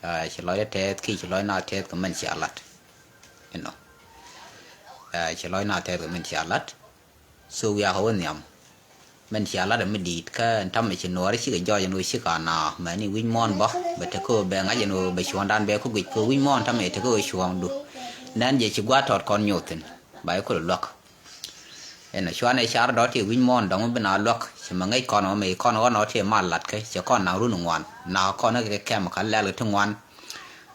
chỉ nói thế khi chỉ nói nào thế của mình sẽ lật you know chỉ nói nào thế của mình sẽ lật so we are holding them mình sẽ lật mình đi cái thằng mình chỉ nói chỉ cái do cho nuôi chỉ cả nào mà ni win mon bo but ko be ngay no be chuan dan be ko git ko win mon thằng mình thì ko chuan du nên giờ chỉ qua thọt con nhột tin bài ko lok en chuan này char đó thì win mon dong bên nào lok chỉ mà ngay con nó thì mal lật cái chỉ con nào run ngoan nào con nó cái kem cái lẹ được thằng ngoan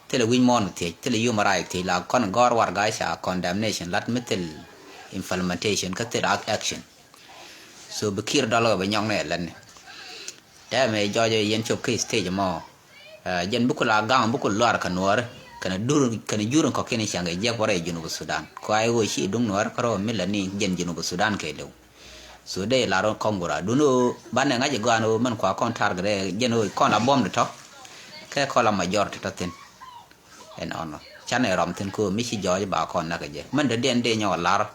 thế là win mon thì thế là human right thì là con gor war guys condemnation lat metal implementation cái thế action so bekir dollar be nyong ne lan da me jo yen chop ke stage mo yen bukula gang bukul lar kanwar kana jurun ko kene changa je ko re junu Sudan ko ay wo shi dung nwar karo milani jen junu Sudan ke lew so de la ron kongora duno banne ngaje gano man ko kon targre jeno kon a bom de to ke ko la major to tin en ono chane rom tin ko mi ci joje ba kon na je man de den de nyaw lar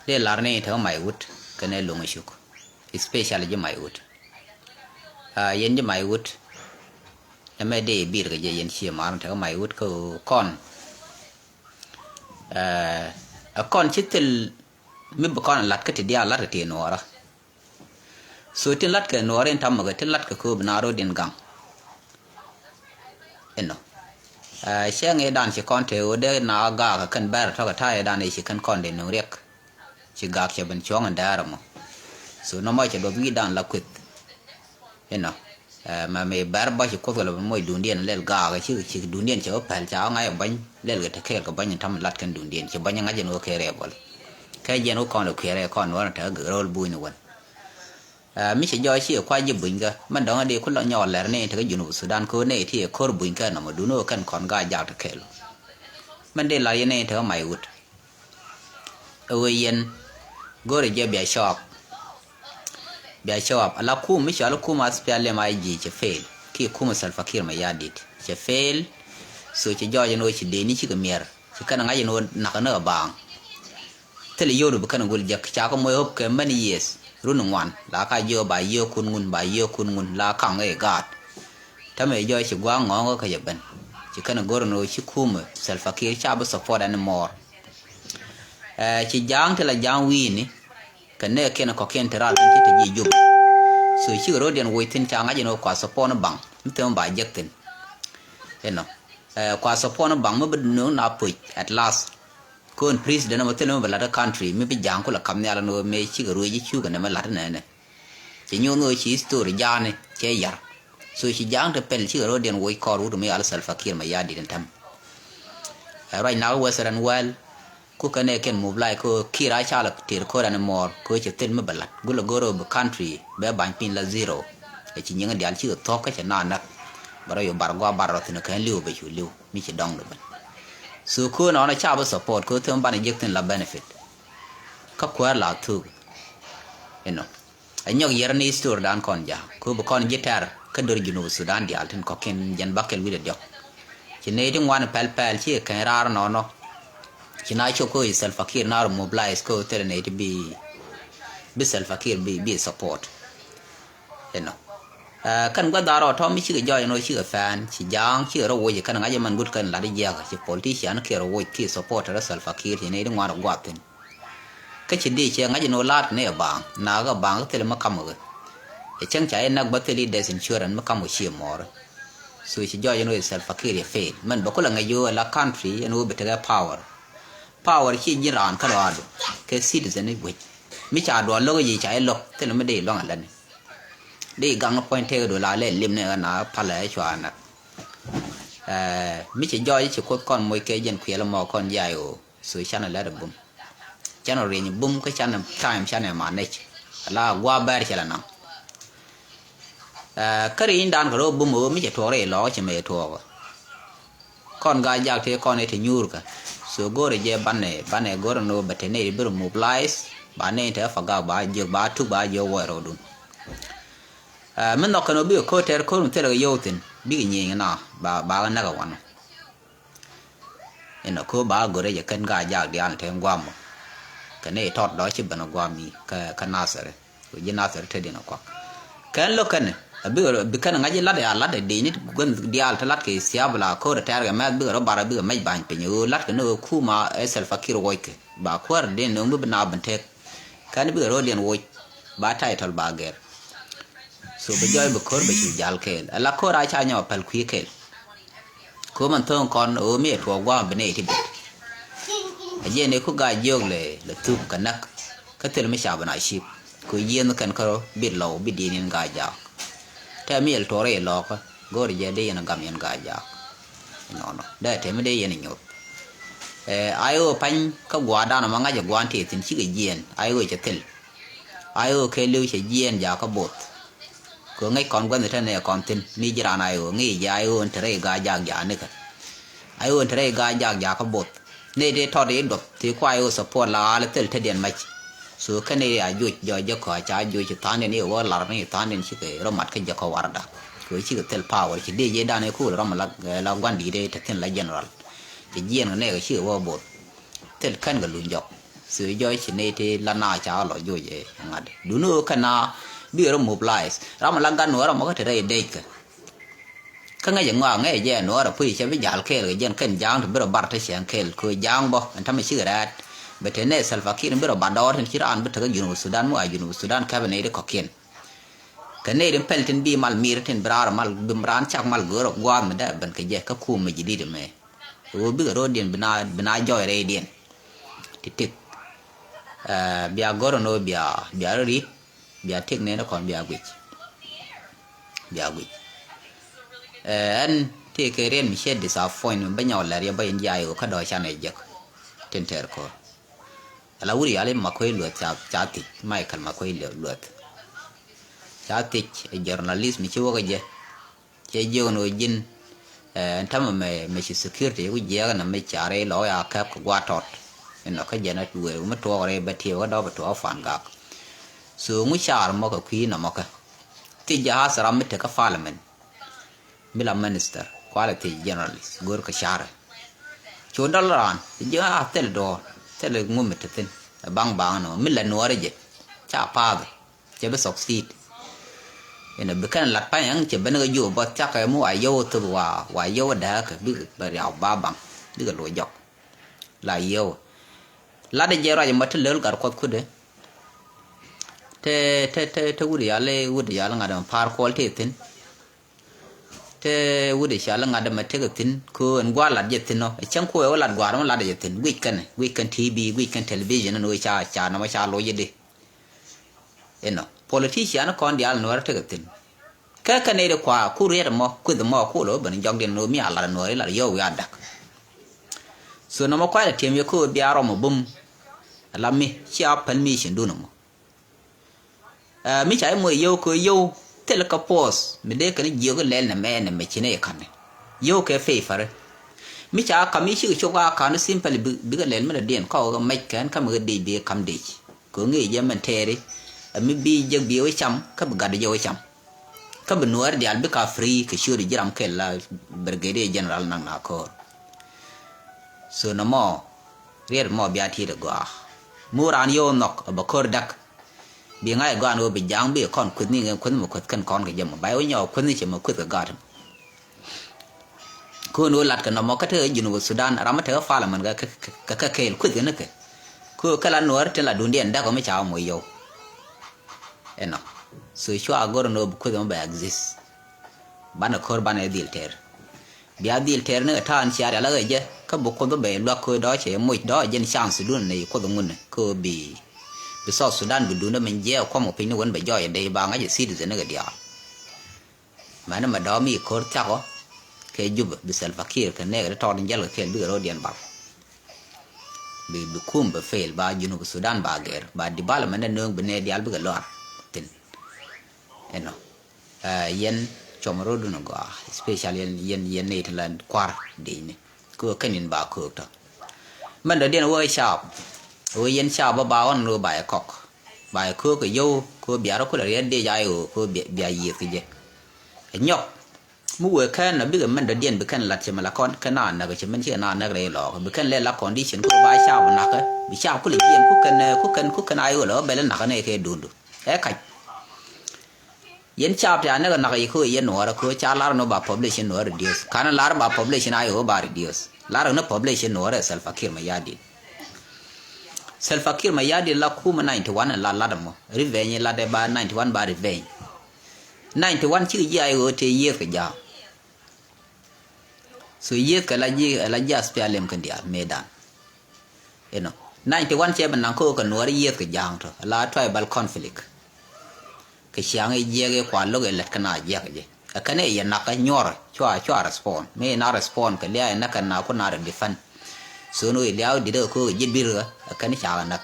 de lar ne to mai wut kene lungu shuk especially je mai wut yen je mai wut me de bir ga je yen chi ma to mai wut ko kon a kon chitel mi ba kon lat ka ti dia lat ti no ra so tin lat ka no ren tam ga tin lat ka ko na ro din gang eno xe nghe đàn chỉ con theo để na gà cái cần bè thôi cái thay đàn này chỉ cần con để nướng riek chỉ gà chỉ bên chóng anh đã rồi mà số nó mới chỉ đối với đàn là quyết eno mà mày bè bao chỉ có cái là mỗi đun điện lên gà cái chỉ đun điện chỉ có phải cháo ngay ở bánh lên cái thằng cái bánh thằng lát cần đun điện chỉ bánh ngay nó khere rồi cái gì nó còn được khere con nó là thằng gỡ rồi bùi nữa mi chỉ do chỉ qua giúp bình cơ mình đó đi con lợn nhỏ lẻ này thì cái Junub Sudan cố này thì cố bình cơ nó mà đúng nó cần còn gai giặc được luôn mình đi lại này thì mày út ở yên gọi là bia shop ala ku mi chỉ ala ku mà spiale mai gì chỉ fail khi ku mà Salva Kiir mà ya dit chỉ fail so chỉ do nó chỉ đến chỉ cái mier chỉ cần ngay nó nạc nó bang thế là yêu được cái nó gọi là chả có mối hộp cái many years run ngoan la ka yo ba yo kun ngun la kang e gat ta me yo chi gwa ngo ka yaban chi kana goro no chi kuma Salva Kiir cha ba support anymore chi jang te la jang wi ni kana ken ko ken teral chi te ji jub so chi ro den waitin cha nga no kwa support no bang mtem ba jektin eno kwa support no bang mo bidno na puch at last kon president mo telo bala country mi bi jang ko la kam nyala no me chi ga ruji chu ga na la na ne chi nyo no chi story ja ne che yar so chi jang te pel chi ro den wo ko ru me al Salva Kiir ma ya di den tam right now western well ku ka ne ken moblai ko kira cha la tir ko ran mor ko che tel me bala gulo goro be country be ban pin la zero e chi nyanga dial chi to ka cha na baro yo bargo baro tin ka liu be chu liu mi chi dong lo so ko nó cha ba support ko thum ban injectin la benefit ka kwa la tu anyok yer ni store dan kon ja ko bu kon gitar ka dor Junub Sudan di altin ko ken jan bakel wi de jok ci ne ding wan pel ci kan rar no ci na cho ko Salva Kiir na mobilize ko tere ne bi Salva Kiir bi support kan gwa daro to mi chi ga no chi ga fan chi jang chi ro wo ji kan ga man gut kan la di ja chi politician ke ro wo ki support ra Salva Kiir ne ding war gwa tin ka chi di che ga no lat ne bang na ga bang te ma kam ga e chang cha en nak bateli des insurance ma kam chi mor so chi jo no Salva Kiir ye fail man ba ko la ga yo la country no be te power chi jiran ka do ke citizen ni wi mi cha do lo ga ji cha lo te no me de lo ga đi gang point theo đồ la lên lim này na pala chwa na mi chỉ do chỉ có con môi cái dân khỏe là mò con dài ô suy chăn là được bum chăn rồi nhỉ bum cái chăn time chăn này mà này là qua bær chả là nào cái gì đàn cái đó bum ô mi chỉ thua rồi lo chỉ mày thua con gái giặc thì con này thì nhur cả so go rồi je ban này go rồi nó bật này bị mobilize ban này thì phải gặp ba giờ ba thu ba giờ qua rồi đúng mình nó cần biết có thể có một cái gì tin biết gì na ba na cái quan nó có ba người giờ cần gà giặc đi ăn thêm guam cái này thoát đó chỉ bằng guam mi cái nasser rồi nasser thế đi nó qua cái lúc này bi kan ngaji lade ya lade de ni gon dial ta lat ke siabla ko da tar ga ma bi ro bara bi mai ban pe yo lat ke no kuma esel fakir woike ba kwar de no bu na ban tek kan bi ro den wo ba title ba ger so be joy be kor be jal kel ala ko ra cha nyo pal kwi kel ko man ton kon o me to gwa be ne ti be aje ne ku ga jog le tu kanak ka tel me sha bana shi ko yen kan karo bi law bi dinin ga ja ta mi el tore lo ko gor je de yen gam yen ga ja no da te me de yen nyot ayo pan ka gwa da na ma nga je gwan te tin chi ga yen ayo je tel ayo ke lu che yen ja ka bot ko ngai kon gwan ta ne kon tin ni jira na ayo ngi ja ayo tere ga ja ja ne ka ayo tere ga ja ja ka bot ne de to de dot ti kwa ayo support la ala tel te den ma so kane ya ju jo je ko cha ju chi tan ne wo lar ne tan ne chi ke ro mat ke je ko warda ko chi ke tel power chi de je da ne ku ro ma la gwan di de te ten la general je yen ne ga chi wo bot tel kan ga lu jo so jo chi ne te la na cha lo jo je ngad du no kana bi ro mobilize ra ma la gan no ra ma ko te re de ka nga je ngwa nga je no ra pui che bi jal ke ga jen kan jang bi ro bar te chen kel ko jang bo an ta me chi ga betene Salva Kiir mbiro bador tin kiran bitaga Junub Sudan mu Junub Sudan kabane de kokien kane den peltin bi mal mirtin brar mal bimran chak mal goro gwa me da ban ke je ka ku me jidi de me o bi ro den bina joy re den titik biya goro no biya ri biya tik ne kon biya gwich an te ke ren mi shed disappointment banyaw la ya bayin jayo ka do chane je tin ter ko ala wuri ale makoy lo chati Michael makoy lo chati journalism ci woga je ci jono jin tama me ci security wu je na me chare lo ya ka ko gwatot eno ka jena duwe mu to re bati wa do to fan ga so mu char mo ko kwi na mo ka ti ja hasara me te ka parliament mila minister quality journalist gor ka chare cho dalaran ja tel do tele ngumme ten bang no milla nuare je cha pa je be succeed ina bekan lat pa yang je ben ga yo ba cha ka mu ayo to wa yo da ka bi ba ya ba bang bi ga lo jok la yo la de je ra je mat lel gar ko kude te wuri ya la ngada par ko te tin te wudi shala ngada matega tin ko en gwala jetin no chan ko wala gwara la de tin weekend tv weekend television no cha na ma cha lo yede eno politician ko ndi al no ra tega tin ka ne de kwa ku re mo ku de mo ku lo ban jog den no mi ala no la yo ya dak so no mo kwa de tem ko biaro mo bum ala mi cha permission do no mo mi cha mo yo ko yo tel ka pos me de kan jiyo le na me chine kan yo ke favor mi cha ka mi chi cho ga kan simple bi ga le me den ko ga mai kan ka me de bi kam de ko ngi je man tere mi bi je bi o cham ka ga de yo cham ka bi nuar di al bi ka free ke shuri jiram ke la brigadier general nang na ko so no mo rier mo bi ati de go muran yo nok ba kor dak bi ngai gan o bi jang bi kon kun ni kun mo kan kon ga jam bai o nyo kun ni che mo kut ga gar ko no lat kan mo ka te Junub Sudan ram te fa la man ga ka ke kut ga ne ke ko kala no ar te la dun den da ko me cha mo yo eno so sho agor no bu ko do ba exist bana kor bana dil ter bi adil ter ne ta an siara la ga je ka bu ko do be lo ko do che mo do jen chance dun ne ko do ngun ko bi South Sudan bu duna men je ko mo pin won be joy de ba nga je citizen ga dia mana ma do mi ko ta ko ke jub bi Salva Kiir ke ne ga to din jal ke bi ro dien ba bi kum be fail ba Junub Sudan ba ger ba di bal men ne be ne dial bi ga lor tin eno yen chomro du no go especially yen Netherland kwar de ni ko kanin ba ko to man da den wo sharp o yen cha ba on no ba kok ba ko ko yo ko biaro ko le de ja yo ko bia yi ti je nyok mu we kan na bi ga man da den bi kan lat che mala kon kana na ga che man che na na re lo bi kan le la condition ko ba cha ba na ka bi cha ko le yen ko kan ayo lo be le na ka ne ke dundu e ka yen chap ya na na ko yen no ko cha lar no ba population no reduce kana lar ba population ayo ba reduce lar no population no Salva Kiir Mayardit Salva Kiir Mayardit la kuma 91 la damo revenge la de ba 91 ba revenge 91 chi ji ayo te ye ka ja so ye ka la ja spialem kan dia medan 91 che ban ko ka no ye ka jang to la tribal conflict ke siang ye kwa lo le kana ye ke akane ye na ka nyor chwa respond me na respond ke le na kana ko na defend so no ile di do ko je bir akane cha na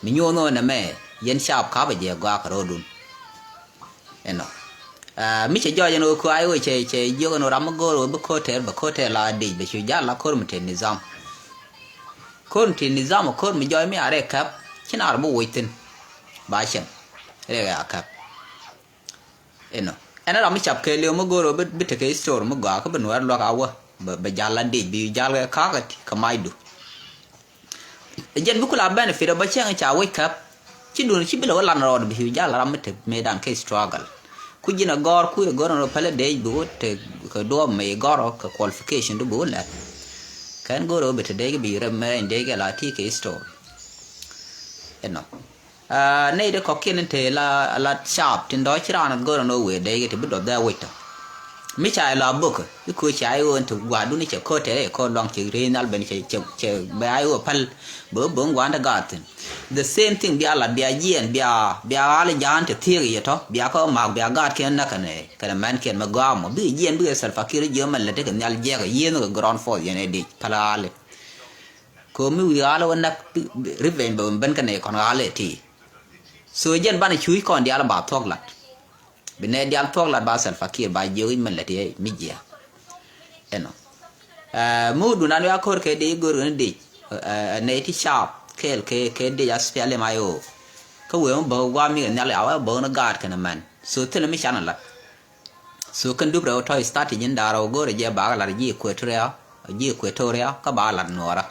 mi nyo no na me yen sharp ka ba je gwa ka rodun mi che jo no ko ayo che yo no ram go ba ko te la di be chu ja la ko mte nizam ko mi jo mi are kap kina arbo witin ba shen rega kap ana ram chap ke le mo go be te ke store mo ga ko ben war lo ka wa ba jala di bi jala ka ka mai du jen bu kula benefit ba chen cha wake up chi dun chi bilo lan ro bi jala ram te medan ke struggle ku jina gor ku gor no pale de bu te ko do me gor ka qualification du bu la kan goro be te de bi re me de ke la ti ke store nei de kokien te la sharp tin do chira na goro no we de ke te bu do da wait mi cha la book ku cha yo to gwa du ni che ko te ko long chi renal ben che ba yo pal bo ngwa da gaten the same thing bia la bia yen bia ala jan te thiri to bia ko ma bia gat ken na kana man ken ma gwa mo bi yen bi Salva Kiir je man le te kan yal je ga yen go ground for yen di pala ale ko mi wi ala wona riven bo ben kan e kon ale ti so jen ban chui kon dia la ba thok lat bine dial thok lat ba Salva Kiir ba je man le te mi je mu du nan ya kor ke de go ru di ne ti sharp ke de ya spiale mayo ko we bo wa mi na la wa bo na gad kana man so tele mi chana la so kan du bro to start yin da ro go re je ba la ji Equatoria ka ba la nora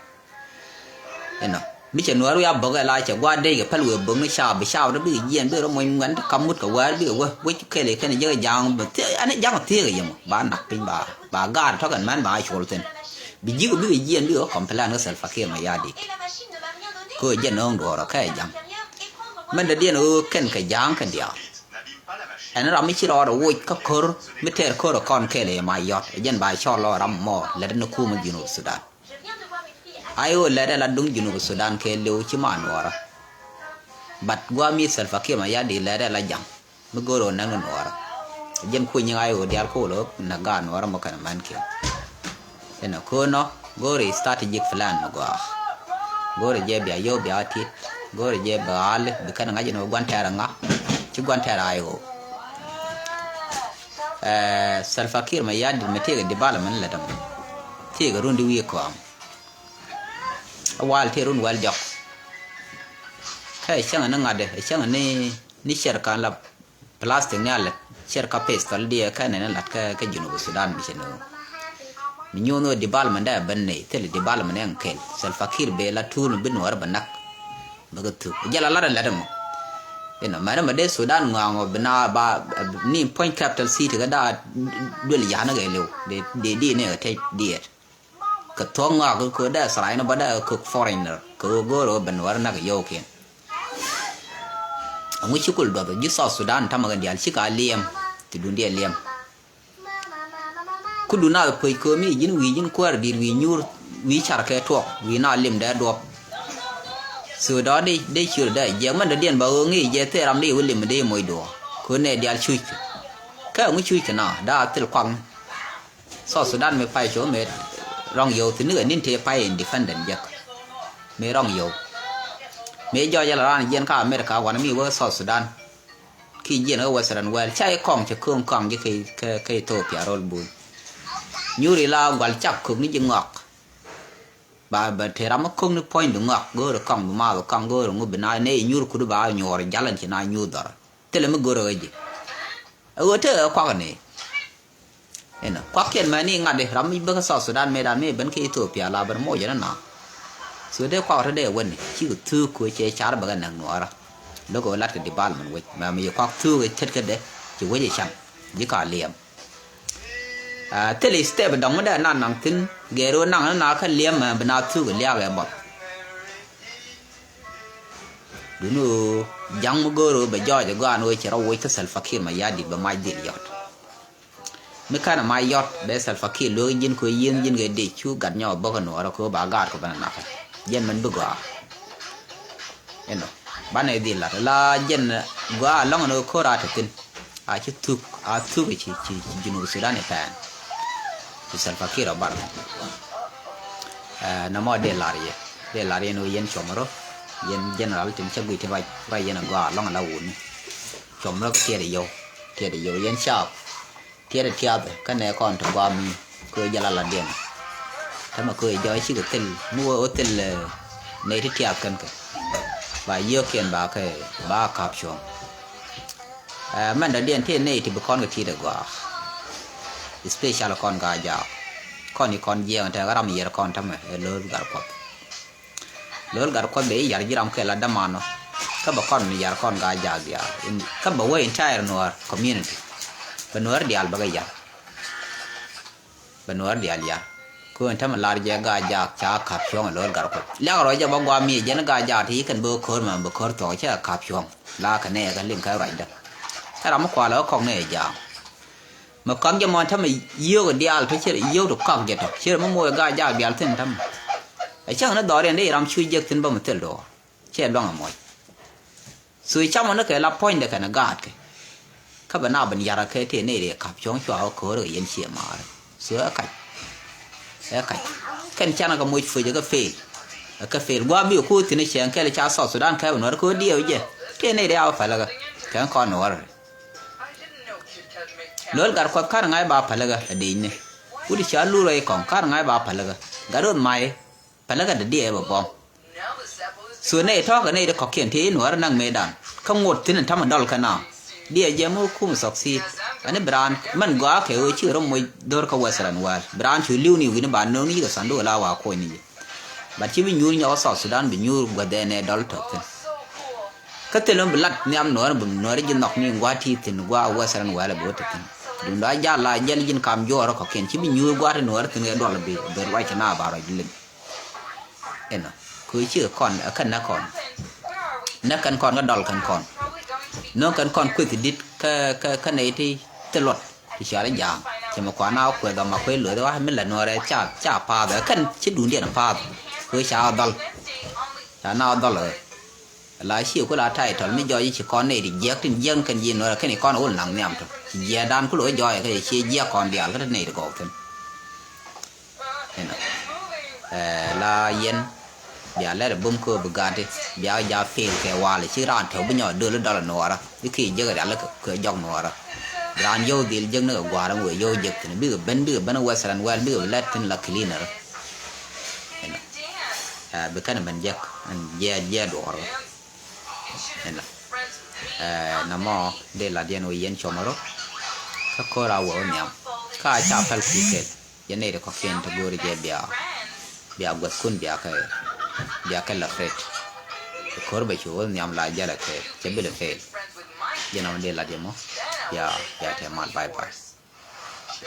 mi che nora ya bo ga la che gwa de ke pal we bo mi sha da bi yen bi ro mo ngan ka mut ka wa bi we ke le kan je jang ba te ane jang te ga yem ba na pin ba gad to kan man ba chol ten bi ji ko bi yen bi ko complan no Salva Kiir Mayardit ko je no ndo ra ka jang man da dien o ken ka jang kan dia ana ra mi chi ro wo ka kor mi ter ko ro kon ke le ma yot jen ba cho lo ram mo le no ku ma jinu Sudan ayo le la dung jinu Sudan ke le chi ma no ra bat gwa mi Salva Kiir Mayardit le la jang mi go ro na no ra jen ku nyi ayo dial ko lo na ga no ra mo kan man ke ko no go re strategic plan no gore je bia yo bia tit gore je baal bi kan ngaji no gwantara nga ci gwantara ayo Salva Kiir Mayardit metega di bala man la dam tega rundi wi ko am wal te run wal jok kai changa na ngade changa ni sherka la plastic ne ala sherka pistol dia kan na lat ka jinu Sudan bi cheno mi nyono di bal manda banne tele di bal man yankel Salva Kiir be la tunu bin war banak bagatu jala la dam mara made Sudan ngango bina ba ni point capital city ga da dole yana ga lew de ne ta diet ka tonga ko da sarai no bada ko foreigner ko goro ban war na ga yoken amu chikul do ji Sudan tamaga dial chika liem ti dundia liem kudu na poi ko mi jin kwar dir wi nyur wi char ke to wi na lim da do so đó đi chữa đây giờ mình đã điền bảo nghĩ giờ thế làm đi với lim đi mồi đồ cô này đi ăn chui cái ông chui cái nào đã từ quăng Sudan mới phải chỗ mới rong dầu thì nữa nên thì phải independent vậy mới rong dầu mới do giờ là dân cả America quan mi với Sudan khi dân ở Western World chạy con chỉ con như cái Ethiopia rồi bùi nhuri la gwal chak ko ni jingok ba tera ma ko ni point ngok go ro kam ma go kam go ro ngubi na ne nyur ku ba nyor jalan ci na nyudar tele ma go ro ji o te kwa ne kwa ken ma ni ngade ram bi ba Sudan me dan me ban ke Ethiopia la bar mo jana na so de kwa de woni ci tu ko che char ba ga nan nora lúc có lát cái đi bal mình mà mình có thu cái chất cái đấy chỉ với gì chẳng chỉ cả liềm thế là step đồng đó năn nằng tin ghé rồi nằng nó cái liềm mà bên nào thu cái liềm cái bọt đúng rồi giang một goro bây giờ thì gua nói chỉ là quay tới Salva Kiir mà ya đi bên mai đi yết mấy cái nào mai yết bé Salva Kiir lôi yên coi yên cái đi chú gạt nhau bao cái nó có bà gạt có bên nào yên mình bực em know ban này đi là yên gua long nó có ra thì tin chứ thu cái chỉ Junub Sudan này phải thì Salva Kiir ở bên nó mới để lại nó yên chồng rồi yên general tin chắc gửi thì vậy yên gua long là uốn chồng nó có tiền để vô yên sharp tiền để thiệp cái này còn thằng gua mi cười giờ là điện thế mà cười giờ chỉ có tiền mua ở tiền là này thì thiệp cần cái và yêu kiện ba cặp chồng mình đã điện thế này thì bị con cái gì được gua special con gà già con thì con giang thì cái làm gì con thằng này lớn gar ko be yar jiram ke la damano ka ba kon yar kon ga jagya ka ba we entire noir community ba noir dial ba ya ba noir dial ya ko enta ma lar je ga jak cha kap chong lor gar ko la ro ja ba gwa mi je na ga ja thi kan bo khor ma bo khor to cha kap chong la ka ne ka ling ka rai da ta ram kwa la kong ne ja ma kon ja mon ta ma yo ga dial phe che yo do kong je to che ma mo ga ja bial tin tam chẳng nó đòi đến làm chui giật tin bao một tờ đồ che long ở mồi suy trong nó cái là point để cái nó gạt cái các bạn nào bên nhà cái thế này để cặp chống cho áo cố rồi yên xịa mà sữa cái cha nó có mùi phơi cho cái phê qua biểu khu thì nó xem cái là cha sọt Sudan cái nó có điều gì thế này để áo phải là cái con nó rồi lớn gạt qua cái ngay bà phải là cái đi này ui cha lu rồi còn cái ngay bà phải là cái rồi mai phải là cái địa bà bom số này thoa cái này để có kiện thế nó năng mê đàn không ngột thế nên thăm mình đau cái nào địa giờ mua khung sọc xì anh ấy brand mình quá cái ơi chứ rồi mới đôi cái quay sang ngoài brand chủ lưu nhiều cái bạn nó như cái sản đồ là vào coi này bạn chỉ bị nhu nhau sọt Sudan bị nhu và đè này đau thật cái tên nó bị lật nhầm nó để dân nọc như quá thì qua quay sang ngoài là bớt thật đúng đó giờ là dân cầm vô rồi có kiện chỉ bị nhu quá thì nó thì người đó là bị đôi quay cho nào vào rồi lên em nói cứ chưa còn ở cần nó cần còn cái đòn cần còn nó cần còn quy thì đít cái này thì tự luật thì sẽ là giảm thì mà quá nào quay đó mà quay lửa đó mới là nó đấy chả pha đấy cần chỉ đủ điện pha cứ chả đòn chả nào đòn là chịu cái là thay thôi mới do chỉ con này thì giết thì dân cần gì nữa cái này con ổn lặng nhầm thôi già đan cứ lỗi do cái gì giết còn đẻ cái này được gọi thôi là yên bia lẽ bơm cơ bự gạt đi bia giá phèn cái hoa là chỉ ran theo bây giờ đưa lên đó là nọ đó cái khi giờ cái là cái dòng nọ đó ran vô đi dân nó qua đó người vô giật thì biết bên ở Western Well biết là tin là cleaner bữa cái này mình giật anh đồ rồi nên là nằm mò đây là điện nói yên cho mà rồi các cô ra vợ nhau các cha phải phụ cái giờ này được có tiền thì bữa đi bia quật kun bia cái là phết khor be chu nyam la ja la phết che be le phết je na de la demo ya te mal bye bye